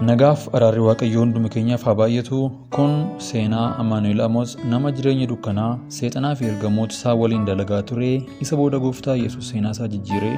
Nagaaf araarri waaqayyoo hunduma keenyaaf haa baay'atu. Kun seenaa Amaanu'el Amoos nama jireenya dukkanaa seexanaa fi ergamoota isaa waliin dalagaa ture isa booda gooftaa Yesuus seenaa isaa jijjiiree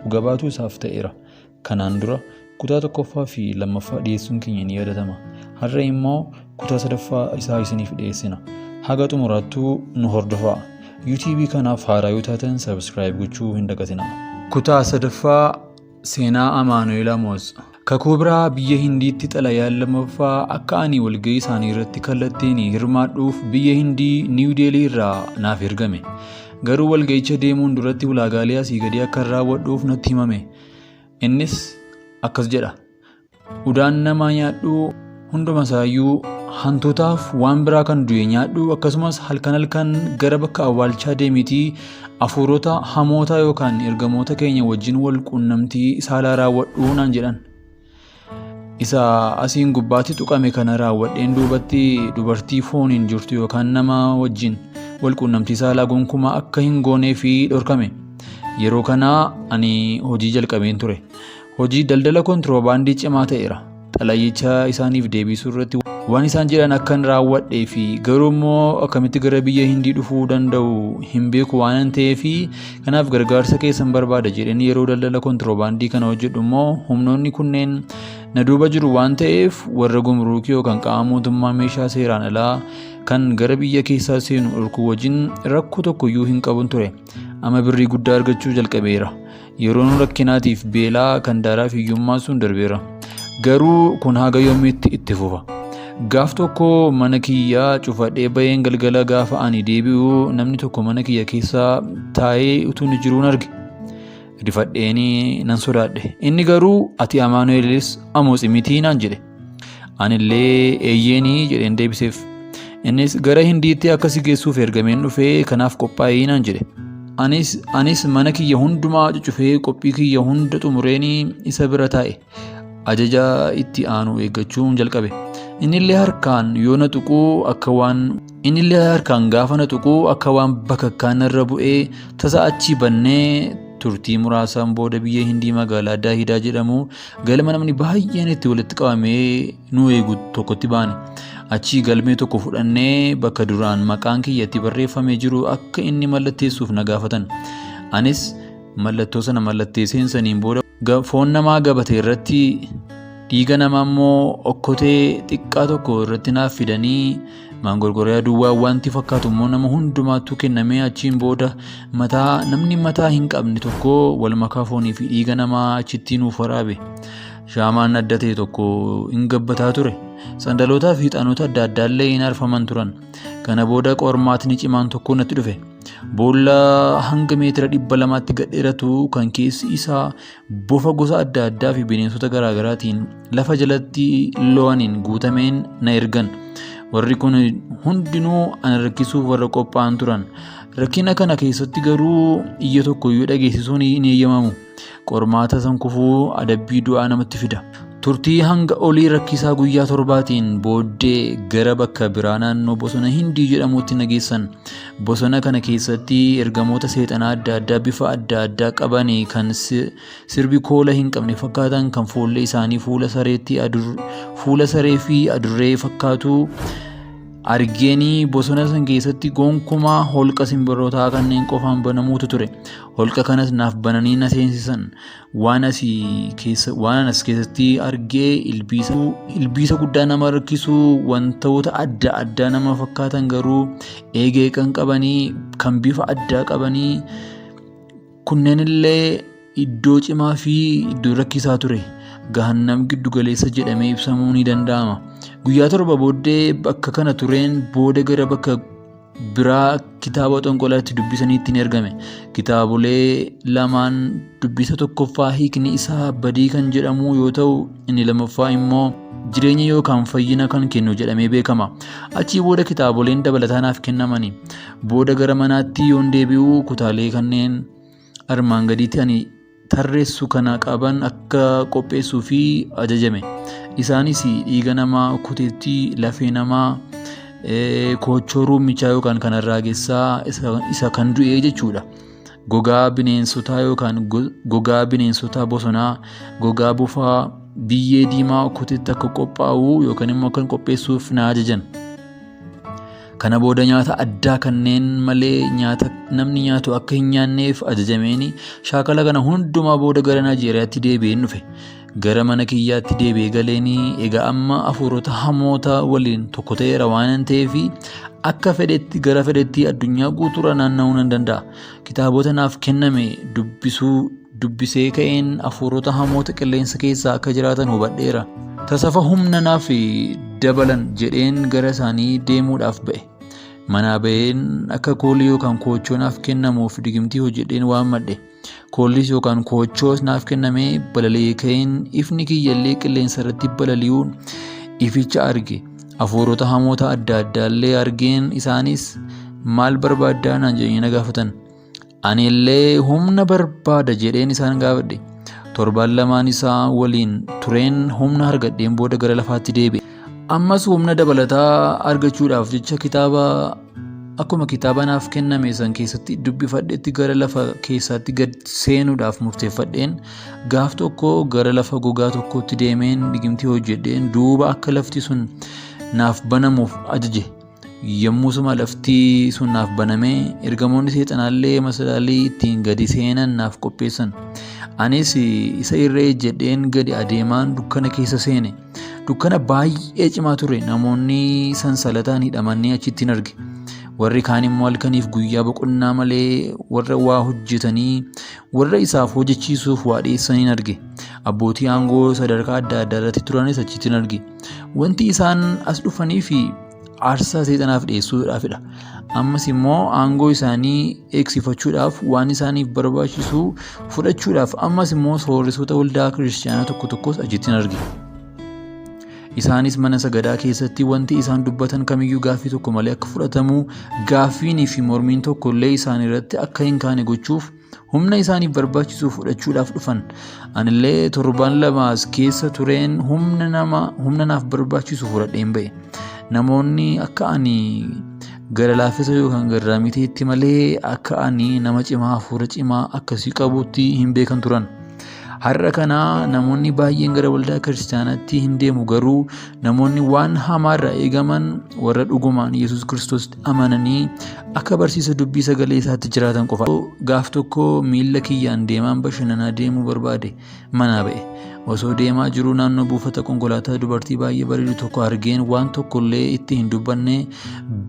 dhuga baatuu isaaf ta'eera. Kanaan dura kutaa 1ffaa fi 2ffaa dhiyeessuun keenya ni yaadatama. Har'a immoo kutaa 3ffaa isaa isiniif dhiyeessina. Haga xumuraattuu nu hordofaa. YouTube kanaaf haaraa yoo taatan subscribe gochuu hin dagatinaa. Kutaa 3ffaa seenaa Amaanu'el Amoos. Kakuu biraa biyya Hindiitti xalayaan lammaffaa akka ani walga'ii isaanii irratti kallattiin hirmaadhuuf biyya Hindii Niiw Deelii irraa naaf ergame. Garuu walga'icha deemuun duratti ulaagaalee asii gadii akka raawwadhuuf natti himame. Innis akkas jedha. Udaan namaa nyaadhu hunduma isaayyuu hantootaaf waan biraa kan du'e nyaadhu akkasumas halkan gara bakka awwaalchaa deemitii hafuurota hamoota yookaan ergamoota keenya wajjin wal quunnamtii saalaa raawwadhu naan jedhan. Isa asiin gubbaatti tuqame kana raawwadheen duubatti dubartii fooniin jirtu yookaan nama wajjin wal quunnamtii saalaa gonkumaa akka hin goonee fi dhorkame. Yeroo kana ani hojii jalqabeen ture. Hojii daldala kontiroobaandii cimaa ta'eera. Xalayicha isaaniif deebisuu irratti waan isaan jedhan akkan raawwadhee fi garuu immoo akkamitti gara biyya Hindii dhufuu danda'u hin beeku waan ta'eef kanaaf gargaarsa keessan barbaada jedheen yeroo daldala kontiroobaandii kana hojjedhu immoo humnoonni kunneen na duuba jiru waan ta'eef warra gumruukii yookaan qaama mootummaa meeshaa seeraan alaa kan gara biyya keessaa seenu dhorkuu wajjin rakkoo tokkoyyuu hin qabun ture. Amma birrii guddaa argachuu jalqabeera. Yeroon rakkinaatiif beelaa kan daaraa fi hiyyummaa sun darbeera. Garuu kun haga yoomiitti itti fufa. Gaaf tokko mana kiyyaa cufadhee baheen galgala gaafa ani deebi'u namni tokko mana kiyya keessa taa'ee utuu jiruun arge. Rifadheeni nan sodaadhe. Inni garuu ati Amaanu'elis Amoos mitii naan jedhe. Anillee eeyyeenii jedheen deebiseef. Innis gara Hindiitti akka si geessuuf ergameen dhufee kanaaf qophaa'ii naan jedhe. Anis mana kiyya hundumaa cucufee qophii kiyya hunda xumureeni isa bira taa'e. Ajaja itti aanu eeggachuun jalqabe. Innillee harkaan gaafa na tuquu akka waan bakakkaan irra bu'ee tasa achi bannee turtii muraasaan booda biyya Hindii magaalaa Daahidaa jedhamu galma namni baay'een itti walitti qabamee nu eegu tokkotti baane. Achi galmee tokko fudhannee bakka duraan maqaan kiyyatti barreeffamee jiru akka inni mallatteessuuf na gaafatan. Anis mallattoo sana mallatteesseen saniin booda foon namaa gabatee irratti dhiiga namaa immoo okkotee xiqqaa tokko irratti naaf fidanii maangorgoraa duwwaa wanti fakkaatu immoo nama hundumaattuu kennamee achiin booda namni mataa hin qabne tokko wal makaa foonii fi dhiiga namaa achitti nuuf waraabe. Shaamaan adda ta'e tokko hin gabbataa ture. Sandalootaa fi ixaanota adda addaallee hin arfaman turan. Kana booda qormaatni cimaan tokko natti dhufe. Boolla hanga meetira 200tti gadheeratu kan keessi isaa bofa gosa adda addaa fi bineensota garaagaraatiin lafa jalatti lo'aniin guutameen na ergan. Warri kun hundinuu ana rakkisuuf warra qophaa'an turan. Rakkina kana keessatti garuu iyya tokkoyyuu dhageessisuun hin eeyyamamu. Qormaata san kufuu adabbii du'aa namatti fida. Turtii hanga olii rakkisaa guyyaa 7tiin booddee gara bakka biraa naannoo bosona Hindii jedhamutti na geessan. Bosona kana keessatti ergamoota seexanaa adda addaa bifa adda addaa qaban kan sirbi koola hin qabne fakkaatan kan fuulli isaanii fuula saree fi adurree fakkaatu argeenii bosona san keessatti gonkumaa holqa simbirrootaa kanneen qofaan banamuutu ture. Holqa kanas naaf bananii na seensisan. Waan as keessatti argee ilbiisa guddaa nama rakkisu wantoota adda addaa nama fakkaatan garuu eegee kan qabanii kan bifa addaa qabanii kunneen illee iddoo cimaa fi iddoo rakkisaa ture. Gahannam giddu galeessa jedhamee ibsamuu ni danda'ama. Guyyaa 7 booddee bakka kana tureen booda gara bakka biraa kitaaba xonqolaatti dubbisaniitti ni ergame. Kitaabolee lamaan dubbisa tokkoffaa hiikni isaa badii kan jedhamu yoo ta'u inni lammaffaa immoo jireenya yookaan fayyina kan kennu jedhamee beekama. Achii booda kitaaboleen dabalataan naaf kennamani. Booda gara manaatti yoon deebi'u kutaalee kanneen armaan gadiitti ani tarreessu kana qaban akka qopheessuu fi ajajame. Isaanis dhiiga namaa, kuteettii, lafee namaa, koochoo ruumichaa yookaan kanarraa keessaa isa kan du'e jechuudha. Gogaa bineensotaa yookaan gogaa bineensota bosonaa, gogaa bofaa, biyyee diimaa okkoteetti akka qophaa'u yookaan immoo akka qopheessuuf na ajajan. Kana booda nyaata addaa kanneen malee nyaata namni nyaatu akka hin nyaanneef ajajameeni shaakala kana hundumaa booda gara Naajeeriyaatti deebi'een dhufe. Gara mana kiyyaatti deebi'ee galeeni egaa amma hafuurota hamoota waliin tokko ta'eera waan ta'eef akka fedhetti gara fedhetti addunyaa guutuura naanna'uu nan danda'a. Kitaabota naaf kenname dubbisee ka'een hafuurota hamoota qilleensa keessa akka jiraatan hubadheera. Tasafa humna naaf dabalan jedheen gara isaanii deemuudhaaf ba'e. Manaa ba'een akka koolii yookaan koochoo naaf kennamuuf digimtii hojjedheen waammadhe. Koollis yookaan koochoos naaf kennamee balali'ee ka'een ifni kiyyallee qilleensa irratti balali'uun ificha arge. Hafuurota hamoota adda addaallee argeen isaanis maal barbaaddaa naan jedhanii na gaafatan. Ani illee humna barbaada jedheen isaan gaafadhe. Torbaan lamaan isaa waliin tureen humna argadheen booda gara lafaatti deebi'e. Ammas humna dabalataa argachuudhaaf jecha akkuma kitaaba naaf kenname san keessatti dubbifadheetti gara lafa keessaatti gad seenuudhaaf murteeffadheen gaaf tokko gara lafa gogaa tokkotti deemeen digimtii hojjedheen duuba akka lafti sun naaf banamuuf ajaje. Yommusuma lafti sun naaf banamee ergamoonni seexanaallee masalaalii ittiin gadi seenan naaf qopheessan. Anis isa irra ejjedheen gadi adeemaan dukkana keessa seene. Dukkana baay'ee cimaa ture. Namoonni sansalataan hidhamanii achitti hin arge. Warri kaan immoo halkaniif guyyaa boqonnaa malee warra waa hojjetanii warra isaaf hojjechiisuuf waa dhiyeessan hin arge. Abbootii aangoo sadarkaa adda addaa irratti turanis achitti hin arge. Wanti isaan as dhufanii fi aarsaa seexanaaf dhiyeessuudhaafidha. Ammas immoo aangoo isaanii eegsifachuudhaaf waan isaaniif barbaachisu fudhachuudhaaf ammas immoo sooressota waldaa kiristaanaa tokko tokkos achitti hin arge. Isaanis mana sagadaa keessatti wanti isaan dubbatan kamiyyuu gaaffii tokko malee akka fudhatamu gaaffiinii fi mormiin tokko illee isaan irratti akka hin kaane gochuuf humna isaaniif barbaachisu fudhachuudhaaf dhufan. Anillee torbaan lamaas keessa tureen humna naaf barbaachisu fudhadheen ba'e. Namoonni akka ani gara laafisa yookaan garraamiteetti malee akka ani nama cimaa hafuura cimaa akkasii qabutti hin beekan turan. Har'a kana namoonni baay'een gara waldaa kiristaanaatti hin deemu garuu namoonni waan hamaarraa eegaman warra dhugumaan Yesuus Kiristoos amananii akka barsiisa dubbii sagalee isaatti jiraatan qofa. Gaaf tokko miilla kiyyaan deemaan bashannanaa deemuu barbaade manaa ba'e. Osoo deemaa jiruu naannoo buufata konkolaataa dubartii baay'ee bareedu tokko argeen waan tokkollee itti hin dubbanne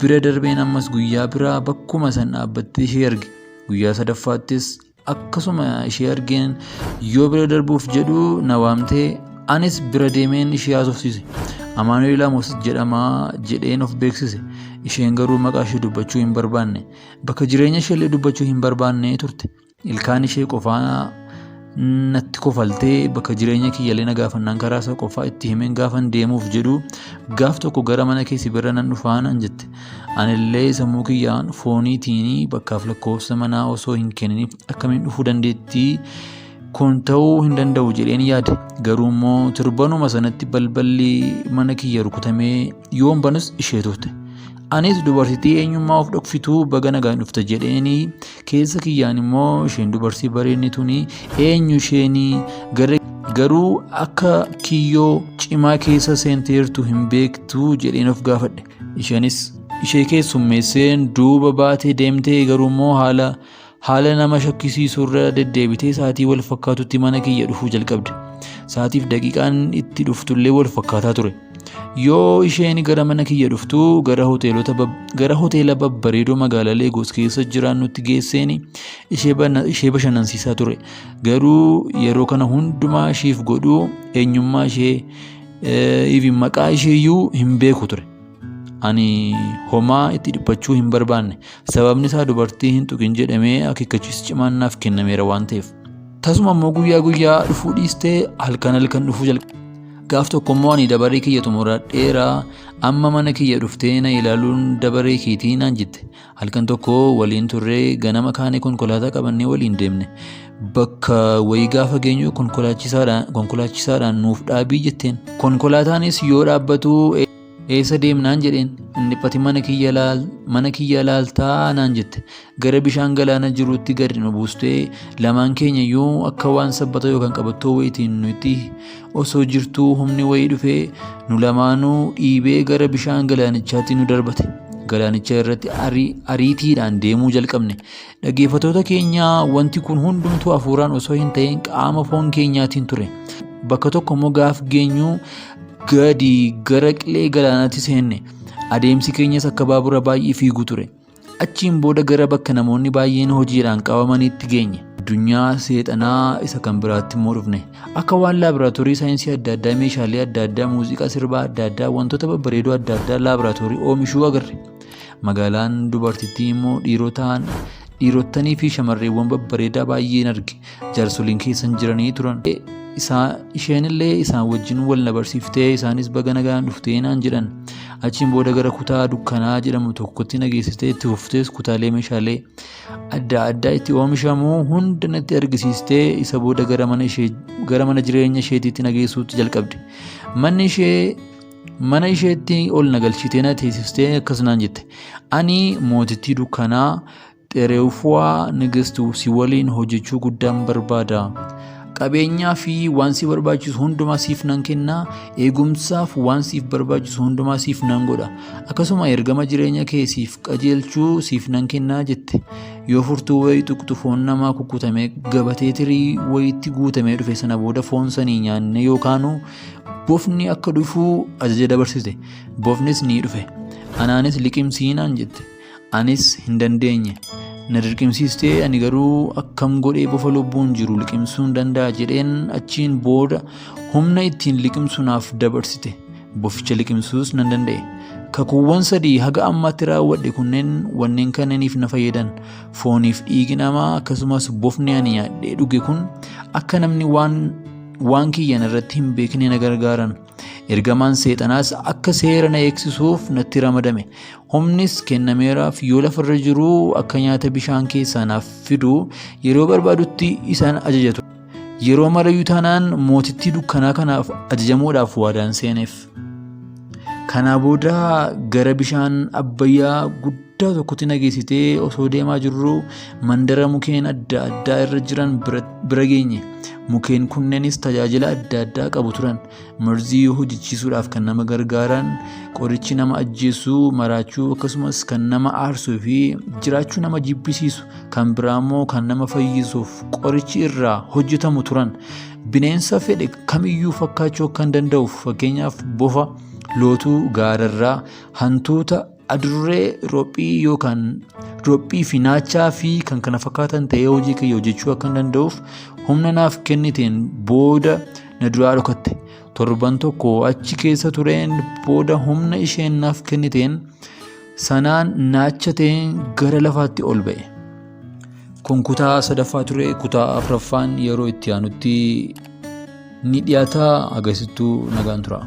bira darbeen ammas guyyaa biraa bakkuma san dhaabbattee ishee arge. Guyyaa sadaffaattis akkasuma ishee argeen yoo bira darbuuf jedhu na waamtee anis bira deemeen ishee haasofsiise. Amaanu'eel Amos jedhama jedheen of beeksise. Isheen garuu maqaa ishee dubbachuu hin barbaanne. Bakka jireenya ishee illee dubbachuu hin barbaanne turte. Ilkaan ishee qofaa natti kofaltee bakka jireenya kiyyallee na gaafannaan karaa isaa qofaa itti himeen gaafan deemuuf jedhu gaaf tokko gara mana keessi bira nan dhufaa nan jette. Anillee sammuu kiyyaan fooniitiin bakkaaf lakkoofsa manaa osoo hin kenniniif akkamiin dhufuu dandeettii kun ta'uu hin danda'u jedheen yaade. Garuu immoo torbanuma sanatti balballi mana kiyya rukutamee yoon banus ishee turte. Anis dubartittii eenyummaa of dhokfituu baga nagaan dhufte jedheeni keessa kiyyaan immoo isheen dubartii bareedni tuni eenyu isheenii garuu akka kiyyoo cimaa keessa seenteertu hin beektu jedheen of gaafadhe. Isheenis ishee keessummeesseen duuba baatee deemtee garuu immoo haala nama shakkisiisurra deddeebitee sa'aatii wal fakkaatutti mana kiyya dhufuu jalqabde. Sa'aatiif daqiiqaan itti dhuftullee wal fakkaataa ture. Yoo isheen gara mana kiyya dhuftu gara hoteela babbareedoo magaalaa Leegos keessa jiraannutti geesseeni ishee bashannansiisaa ture. Garuu yeroo kana hundumaa isheef godhu eenyummaa ishee maqaa isheeyyuu hin beeku ture. Ani homaa itti dhiphachuu hin barbaanne. Sababni isaa dubartii hin tuqin jedhamee akeekkachiisa cimaan naaf kennameera waan ta'eef. Tasuma immoo guyyaa guyyaa dhufuu dhiistee halkan dhufuu jalqabe. Gaaf tokko immoo ani dabaree kiyya xumuradheera amma mana kiyya dhuftee na ilaaluun dabaree keetii naan jette. Halkan tokko waliin turree ganama kaanee konkolaataa qabannee waliin deemne. Bakka wayii gaafa geenyu konkolaachisaadhaan nuuf dhaabii jetteen. Konkolaataanis yoo dhaabbatu eessa deemnaan jedheen. Inni dhiphatee mana kiyya ilaaltaa naan jette. Gara bishaan galaana jiruutti gadi nu buustee lamaan keenya iyyuu akka waan sabbata yookaan qabattoo wayitiin nuti osoo jirtuu humni wayii dhufee nu lamaanuu dhiibee gara bishaan galaanichaatti nu darbate. Galaanicha irratti ariitiidhaan deemuu jalqabne. Dhaggeeffattoota keenya wanti kun hundumtuu hafuuraan osoo hin ta'in qaama foon keenyaatiin ture. Bakka tokko immoo gaaf geenyu gadi gara qilee galaanaatti seenne. Adeemsi keenyas akka baabura baay'ee fiigu ture. Achiin booda gara bakka namoonni baay'een hojiidhaan qabamanitti geenye. Addunyaa seexanaa isa kan biraatti immoo dhufne. Akka waan laaboraatoorii saayinsii adda addaa, meeshaalee adda addaa, muuziqaa sirbaa adda addaa, wantoota babbareedoo adda addaa laaboraatoorii oomishuu agarre. Magaalaan dubartittii immoo dhiirotanii fi shamarreewwan babbareedaa baay'een arge. Jaarsoliin keessan jiranii turan. Isheenillee isaan wajjin wal na barsiiftee isaanis baga nagaan dhuftee naan jedhan. Achiin booda gara kutaa dukkanaa jedhamu tokkotti na geessistee itti fuftees kutaalee meeshaalee adda addaa itti oomishamu hunda natti argisiistee isa booda gara mana jireenya isheetitti na geessuutti jalqabde. Mana isheetti ol na galchitee na teessistee akkas naan jette. Ani mootittii dukkanaa Xereewuufaa Nigistuu si waliin hojjechuu guddaan barbaada. Qabeenyaa fi waan si barbaachisu hundumaa siif nan kenna. Eegumsaaf waan siif barbaachisu hundumaa siif nan godha. Akkasuma ergama jireenya kee siif qajeelchuu siif nan kenna jette. Yoo furtuu wayii tuqxu foon namaa kukkutamee gabatee tirii wayiitti guutamee dhufe sana booda foon sanii nyaanne yookaanuu bofni akka dhufuu ajaja dabarsite. Bofnis ni dhufe. Anaanis liqimsii naan jette. Anis hin dandeenye. Na dirqimsiistee ani garuu akkam godhee bofa lubbuun jiru liqimsuun danda'a jedheen achiin booda humna ittiin liqimsu naaf dabarsite. Boficha liqimsuus nan danda'e. Kakuuwwan 3 haga ammaatti raawwadhe wanneen kanneeniif na fayyadan. Fooniif dhiigi namaa akkasumas bofni ani nyaadhee dhuge kun akka namni waan kiyyan irratti hin beekne na gargaaran. Ergamaan seexanaas akka seera na eegsisuuf natti ramadame. Humnis kennameeraaf yoo lafarra jiru akka nyaata bishaan keessaa naaf fidu yeroo barbaadutti isaan ajajatu. Yeroo marayyuu taanaan mootittii dukkanaa kanaaf ajajamuudhaaf waadaan seeneef. Kanaa booda gara bishaan abbayyaa guddaa tokkotti na geessitee osoo deemaa jirru mandara mukeen adda addaa irra jiran bira geenye. Mukeen kunneenis tajaajila adda addaa qabu turan. Marzii hojjechiisuudhaaf kan nama gargaaran, qorichi nama ajjeesuu, maraachuu akkasumas kan nama aarsuu fi jiraachuu nama jibbisiisu kan biraammoo kan nama fayyisuuf qorichi irraa hojjetamu turan. Bineensa fedhe kamiyyuu fakkaachuu kan danda'uuf fakkeenyaaf bofa, lootuu gaararraa, hantuuta, adurree, rophii fi naachaa fi kan kana fakkaatan ta'ee hojii kiyya hojjechuu akka danda'uuf humna naaf kenniteen booda na duraa dhokatte. Torban tokko achi keessa tureen booda humna isheen naaf kenniteen sanaan naachateen gara lafaatti ol ba'e. Kun kutaa 3ffaa ture. Kutaa 4ffaan yeroo itti aanutti ni dhiyaata. Agarsiistuu nagaan tura.